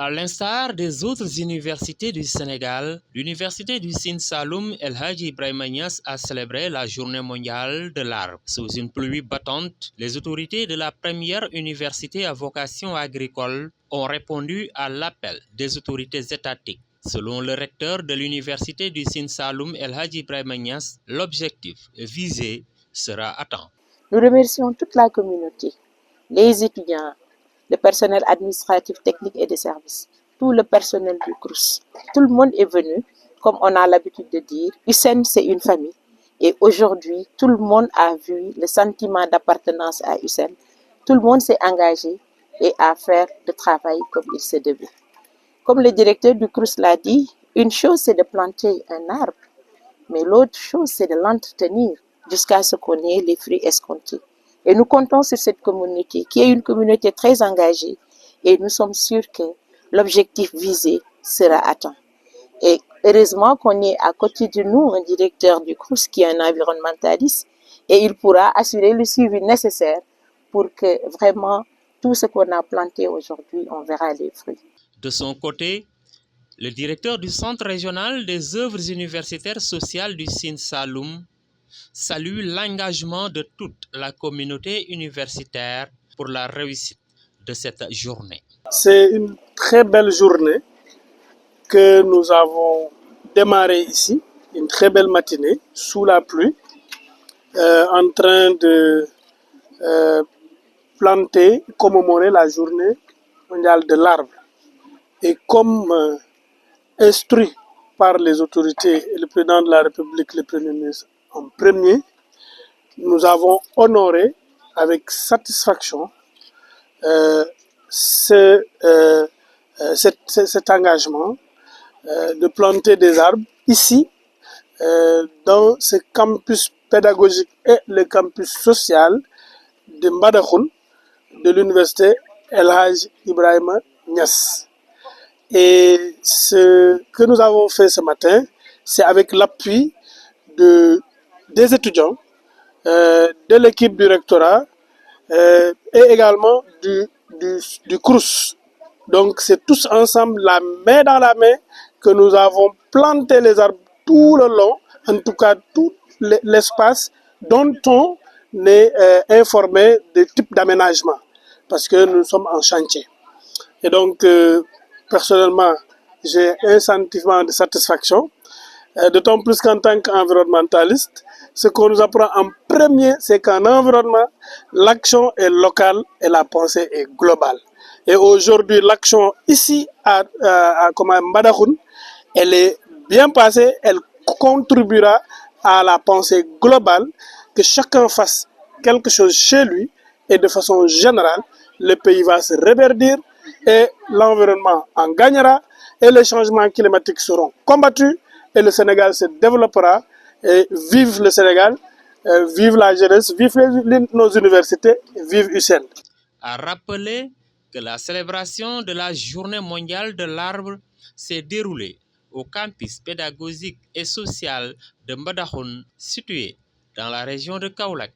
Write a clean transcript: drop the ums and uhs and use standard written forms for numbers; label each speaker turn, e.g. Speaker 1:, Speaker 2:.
Speaker 1: À l'instar des autres universités du Sénégal, l'université du Sine Saloum El Hadji Ibrahima Niass a célébré la journée mondiale de l'arbre. Sous une pluie battante, les autorités de la première université à vocation agricole ont répondu à l'appel des autorités étatiques. Selon le recteur de l'université du Sine Saloum El Hadji Ibrahima Niass, l'objectif visé sera atteint.
Speaker 2: Nous remercions toute la communauté, les étudiants, le personnel administratif, technique et de services, tout le personnel du CROUS. Tout le monde est venu, comme on a l'habitude de dire. USSEN, c'est une famille. Et aujourd'hui, tout le monde a vu le sentiment d'appartenance à USSEN. Tout le monde s'est engagé et à faire le travail comme il se devait. Comme le directeur du CROUS l'a dit, une chose c'est de planter un arbre, mais l'autre chose c'est de l'entretenir jusqu'à ce qu'on ait les fruits escomptés. Et nous comptons sur cette communauté, qui est une communauté très engagée, et nous sommes sûrs que l'objectif visé sera atteint. Et heureusement qu'on est à côté de nous un directeur du CROUS qui est un environnementaliste, et il pourra assurer le suivi nécessaire pour que vraiment tout ce qu'on a planté aujourd'hui, on verra les fruits.
Speaker 1: De son côté, le directeur du Centre régional des œuvres universitaires sociales du Sine Saloum salue l'engagement de toute la communauté universitaire pour la réussite de cette journée.
Speaker 3: C'est une très belle journée que nous avons démarrée ici, une très belle matinée sous la pluie, en train de planter, commémorer la journée mondiale de l'arbre. Et comme instruit par les autorités et le président de la République, le Premier ministre en premier, nous avons honoré avec satisfaction cet engagement de planter des arbres ici, dans ce campus pédagogique et le campus social de Mbadakhoune, de l'université El Hadji Ibrahima Niass. Et ce que nous avons fait ce matin, c'est avec l'appui des étudiants, de l'équipe du rectorat et également du CROUS. Donc c'est tous ensemble, la main dans la main, que nous avons planté les arbres tout le long, en tout cas tout l'espace dont on est informé des types d'aménagement, parce que nous sommes en chantier. Et donc, personnellement, j'ai un sentiment de satisfaction, d'autant plus qu'en tant qu'environnementaliste, ce qu'on nous apprend en premier, c'est qu'en environnement, l'action est locale et la pensée est globale. Et aujourd'hui, l'action ici à Mbadakhoune, elle est bien passée, elle contribuera à la pensée globale, que chacun fasse quelque chose chez lui et de façon générale, le pays va se reverdir et l'environnement en gagnera et les changements climatiques seront combattus et le Sénégal se développera. Et vive le Sénégal, vive la jeunesse, vive nos universités, vive USSEN.
Speaker 1: A rappeler que la célébration de la Journée mondiale de l'arbre s'est déroulée au campus pédagogique et social de Mbadakhoune, situé dans la région de Kaolack.